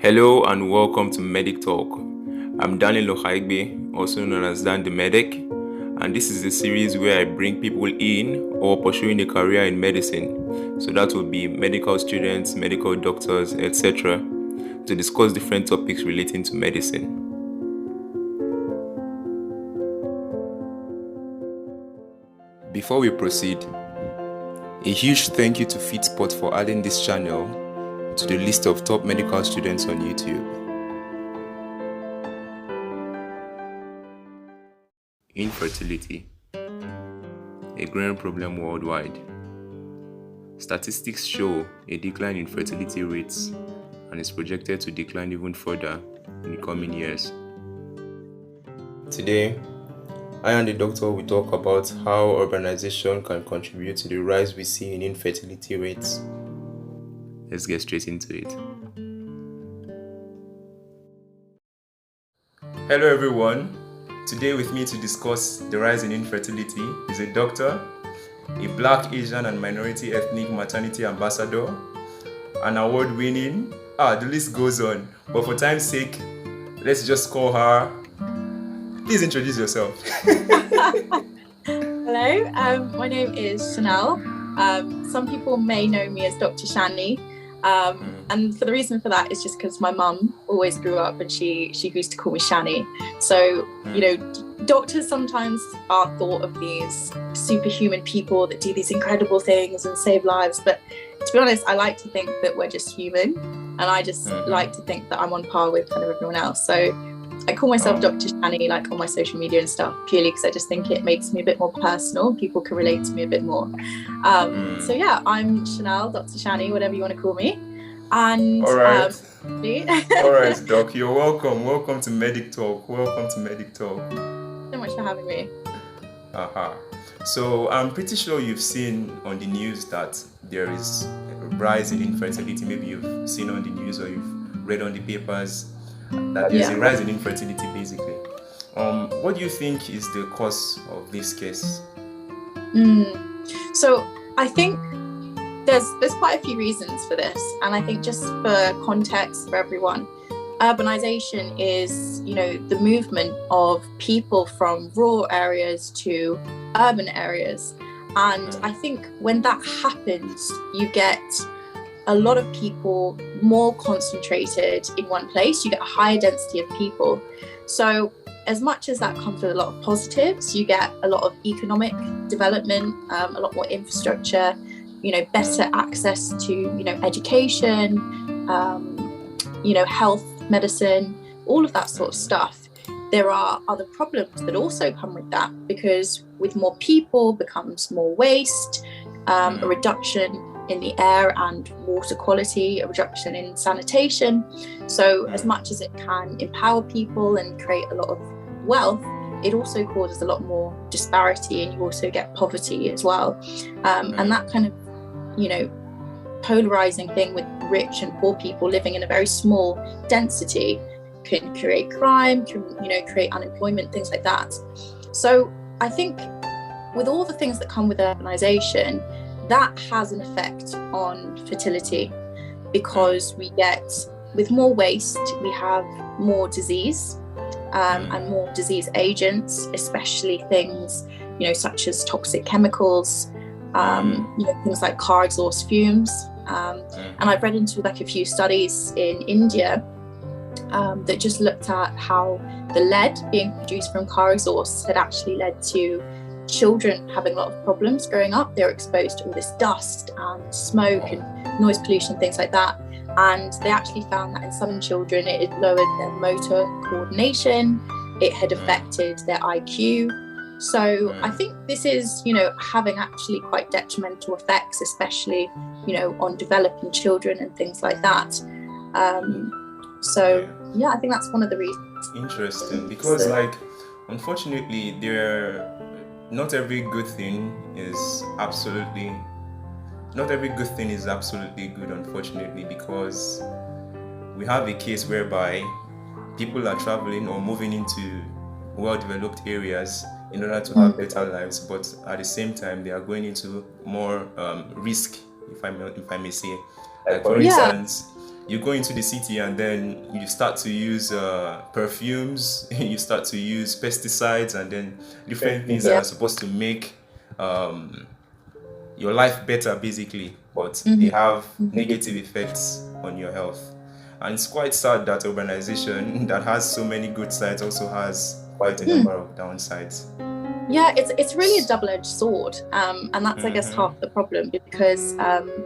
Hello and welcome to Medic Talk. I'm Daniel Lohaigbe, also known as Dan the Medic, and this is a series where I bring people in or pursuing a career in medicine. So that will be medical students, medical doctors, etc., to discuss different topics relating to medicine. Before we proceed, a huge thank you to Feedspot for adding this channel to the list of top medical students on YouTube. Infertility, a growing problem worldwide. Statistics show a decline in fertility rates and is projected to decline even further in the coming years. Today, I and the doctor will talk about how urbanization can contribute to the rise we see in infertility rates. Let's get straight into it. Hello everyone. Today with me to discuss the rise in infertility is a doctor, a Black, Asian and minority ethnic maternity ambassador, an award-winning, the list goes on, but for time's sake, let's just call her. Please introduce yourself. Hello, my name is Chanel. Some people may know me as Dr. CHANNIE. And for the reason for that is just because my mum always grew up and she used to call me Shani. So, doctors sometimes are thought of these superhuman people that do these incredible things and save lives. But to be honest, I like to think that we're just human. And I just like to think that I'm on par with kind of everyone else. So I call myself Dr. Shani, like on my social media and stuff, purely because I just think it makes me a bit more personal. People can relate to me a bit more. So yeah, I'm Chanel, Dr. Shani, whatever you want to call me. And all right, all right, Doc, you're welcome. Welcome to Medic Talk. Welcome to Medic Talk. So much for having me. So I'm pretty sure you've seen on the news that there is a rise in infertility. Maybe you've seen on the news or you've read on the papers that there's a rise in infertility, basically. What do you think is the cause of this case? So I think there's quite a few reasons for this, and I think just for context for everyone, urbanization is the movement of people from rural areas to urban areas, and I think when that happens you get a lot of people more concentrated in one place. You get a higher density of people. So as much as that comes with a lot of positives, you get a lot of economic development, a lot more infrastructure, better access to, education, health, medicine, all of that sort of stuff. There are other problems that also come with that, because with more people becomes more waste, a reduction in the air and water quality, a reduction in sanitation. So as much as it can empower people and create a lot of wealth, it also causes a lot more disparity, and you also get poverty as well. And that kind of, polarizing thing with rich and poor people living in a very small density can create crime, can, create unemployment, things like that. So I think with all the things that come with urbanization, that has an effect on fertility, because with more waste, we have more disease and more disease agents, especially things, such as toxic chemicals, things like car exhaust fumes. And I've read into a few studies in India that just looked at how the lead being produced from car exhausts had actually led to children having a lot of problems growing up. They're exposed to all this dust and smoke and noise pollution, things like that. And they actually found that in some children it had lowered their motor coordination, it had affected their IQ. So I think this is, having actually quite detrimental effects, especially, on developing children and things like that. So yeah, I think that's one of the reasons. Interesting, because unfortunately, not every good thing is absolutely good, unfortunately, because we have a case whereby people are traveling or moving into well-developed areas in order to have better lives, but at the same time they are going into more risk, if I may say. Like for instance, you go into the city and then you start to use perfumes, you start to use pesticides, and then different things that are supposed to make your life better, basically, but they have negative effects on your health. And it's quite sad that urbanization, that has so many good sides, also has quite a number of downsides. Yeah, it's really a double-edged sword, and that's I guess half the problem, because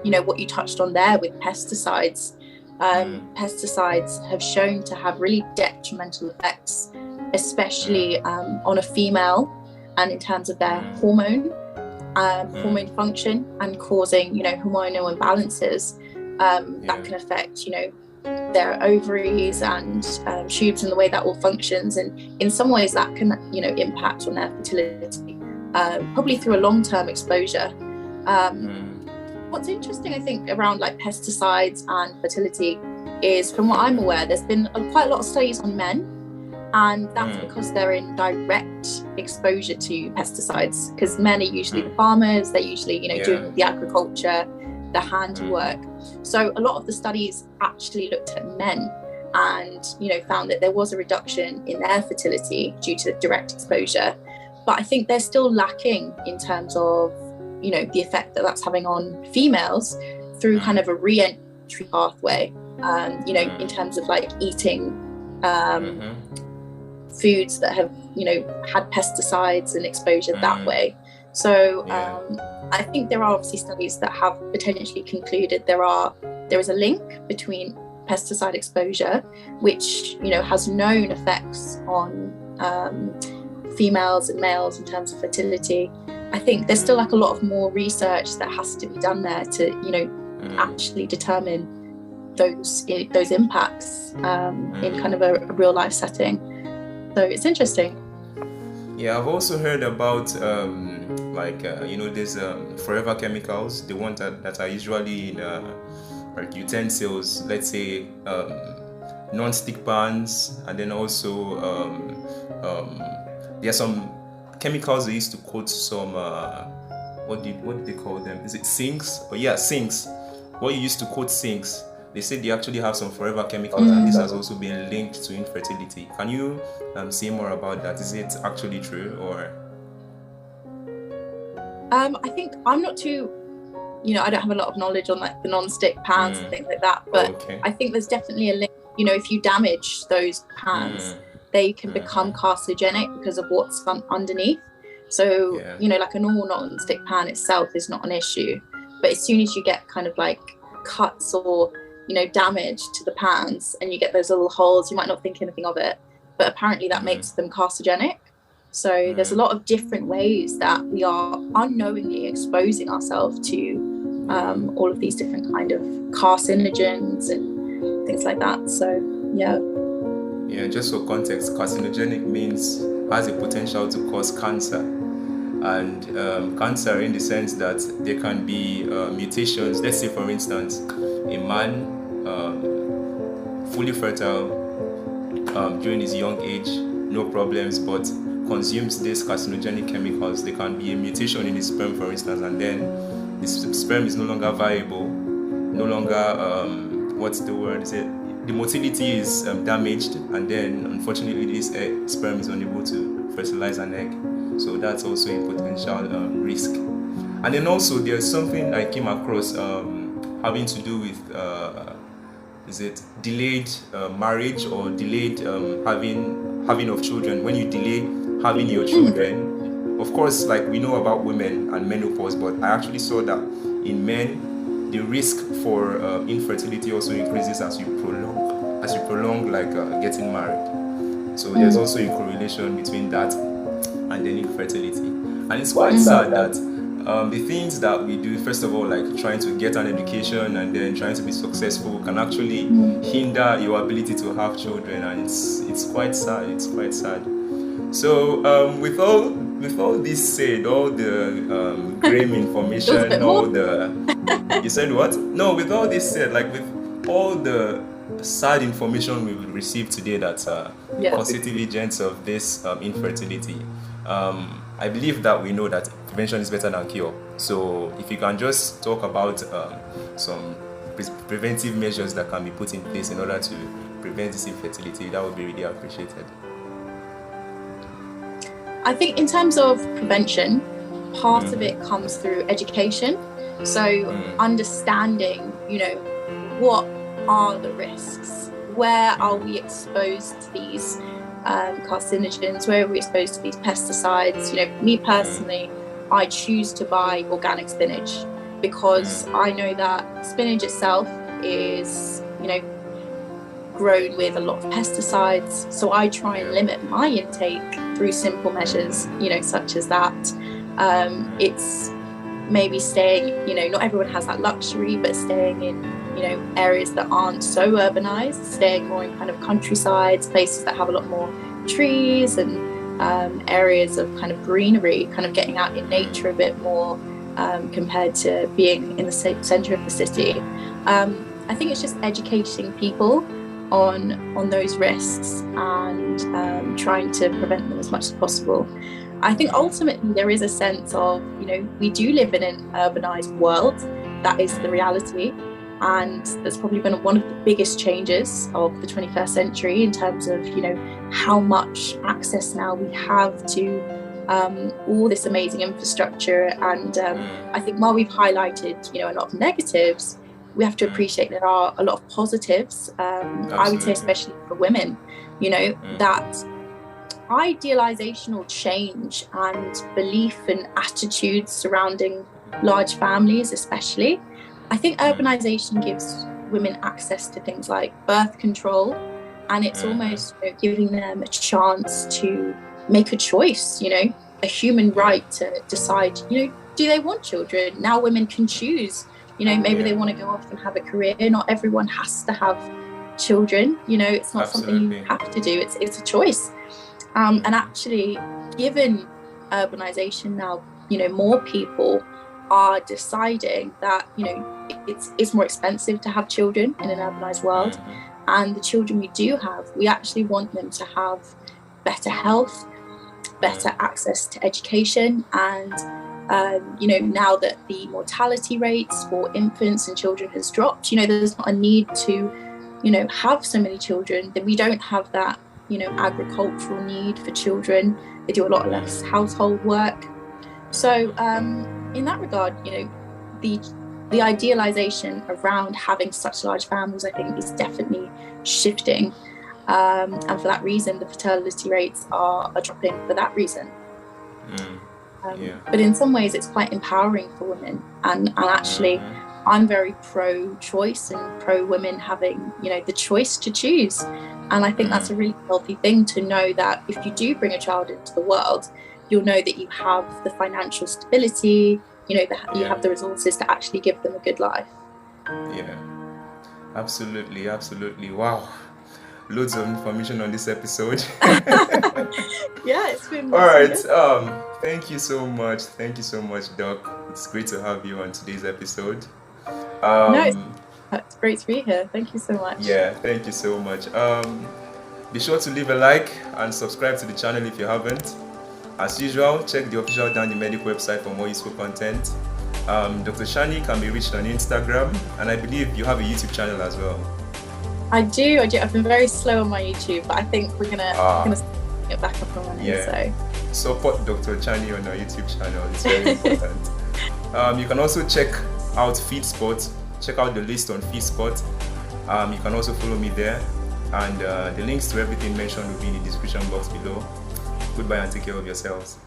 you know what you touched on there with pesticides. Pesticides have shown to have really detrimental effects, especially on a female, and in terms of their hormone function, and causing, you know, hormonal imbalances that can affect, you know, their ovaries and tubes, and the way that all functions, and in some ways that can, you know, impact on their fertility, probably through a long-term exposure. What's interesting, I think, around like pesticides and fertility is, from what I'm aware, there's been quite a lot of studies on men, and that's because they're in direct exposure to pesticides, because men are usually the farmers, they're usually, you know, doing the agriculture, the handiwork. So a lot of the studies actually looked at men and, you know, found that there was a reduction in their fertility due to direct exposure. But I think they're still lacking in terms of, you know, the effect that that's having on females through kind of a re-entry pathway, you know, in terms of like eating foods that have, you know, had pesticides and exposure that way. So I think there are obviously studies that have potentially concluded there is a link between pesticide exposure, which, you know, has known effects on females and males in terms of fertility. I think there's still like a lot of more research that has to be done there to, you know, actually determine those impacts in kind of a real life setting. So it's interesting. Yeah, I've also heard about you know, there's forever chemicals, the ones that are usually in like utensils, let's say non-stick pans, and then also there are some chemicals they used to coat some what did they call them? Is it sinks? Oh yeah, sinks. What you used to coat sinks, they said they actually have some forever chemicals, and this has also been linked to infertility. Can you say more about that? Is it actually true, or? I think I'm not too, you know, I don't have a lot of knowledge on like the non-stick pans and things like that, but I think there's definitely a link. You know, if you damage those pans, they can become carcinogenic because of what's underneath. So, you know, like a normal non-stick pan itself is not an issue, but as soon as you get kind of like cuts or, you know, damage to the pans, and you get those little holes, you might not think anything of it, but apparently that makes them carcinogenic. So there's a lot of different ways that we are unknowingly exposing ourselves to all of these different kind of carcinogens and things like that. So yeah, just for context, carcinogenic means has a potential to cause cancer, and cancer in the sense that there can be mutations. Let's say, for instance, a man fully fertile during his young age, no problems, but consumes these carcinogenic chemicals. There can be a mutation in his sperm, for instance, and then his sperm is no longer viable, no longer what's the word? Is it the motility is damaged, and then unfortunately this sperm is unable to fertilize an egg. So that's also a potential risk. And then also there's something I came across having to do with is it delayed marriage, or delayed having of children. When you delay having your children, of course, like we know about women and menopause, but I actually saw that in men the risk for infertility also increases as you prolong like getting married. So there's also a correlation between that and then infertility. And it's quite sad that the things that we do, first of all, like trying to get an education and then trying to be successful, can actually hinder your ability to have children, and it's quite sad. It's quite sad. So with all this said, all the grim information, all the you said what? No, with all this said, like with all the sad information we've received today that constitute agents of this infertility, I believe that we know that prevention is better than cure. So if you can just talk about some preventive measures that can be put in place in order to prevent this infertility, that would be really appreciated. I think in terms of prevention, part of it comes through education. So understanding, what are the risks? Where are we exposed to these carcinogens? Where are we exposed to these pesticides? Me personally, I choose to buy organic spinach because I know that spinach itself is, grown with a lot of pesticides. So I try and limit my intake through simple measures, such as that. It's maybe staying, not everyone has that luxury, but staying in, areas that aren't so urbanized, staying more in kind of countrysides, places that have a lot more trees and areas of kind of greenery, kind of getting out in nature a bit more compared to being in the center of the city. I think it's just educating people on those risks and trying to prevent them as much as possible. I think ultimately there is a sense of, we do live in an urbanized world. That is the reality. And that's probably been one of the biggest changes of the 21st century in terms of, how much access now we have to all this amazing infrastructure. And I think while we've highlighted, a lot of negatives, we have to appreciate there are a lot of positives. I would say, especially for women, that idealizational change and belief and attitudes surrounding large families, especially. I think urbanization gives women access to things like birth control, and it's almost giving them a chance to make a choice, a human right to decide, do they want children? Now women can choose, maybe they want to go off and have a career. Not everyone has to have children, it's not something you have to do, it's a choice. And actually, given urbanization now, more people are deciding that, it's more expensive to have children in an urbanized world. And the children we do have, we actually want them to have better health, better access to education. And, now that the mortality rates for infants and children has dropped, there's not a need to, have so many children. That we don't have that, agricultural need for children. They do a lot less household work. So in that regard, the idealization around having such large families, I think, is definitely shifting. And for that reason, the fertility rates are dropping for that reason. But in some ways, it's quite empowering for women. And actually, I'm very pro-choice and pro-women having, the choice to choose. And I think that's a really healthy thing to know that if you do bring a child into the world, you'll know that you have the financial stability, that you have the resources to actually give them a good life. Yeah, absolutely. Wow. Loads of information on this episode. Yeah, it's been all right. Thank you so much, Doc. It's great to have you on today's episode. It's great to be here. Thank you so much. Yeah, thank you so much. Be sure to leave a like and subscribe to the channel if you haven't. As usual, check the official Dan the Medic website for more useful content. Dr. CHANNIE can be reached on Instagram, and I believe you have a YouTube channel as well. I do. I've been very slow on my YouTube, but I think we're gonna get back up and running. Yeah. So support Dr. CHANNIE on our YouTube channel. It's very important. You can also check out Feedspot. Check out the list on Feedspot. You can also follow me there, and the links to everything mentioned will be in the description box below. Goodbye and take care of yourselves.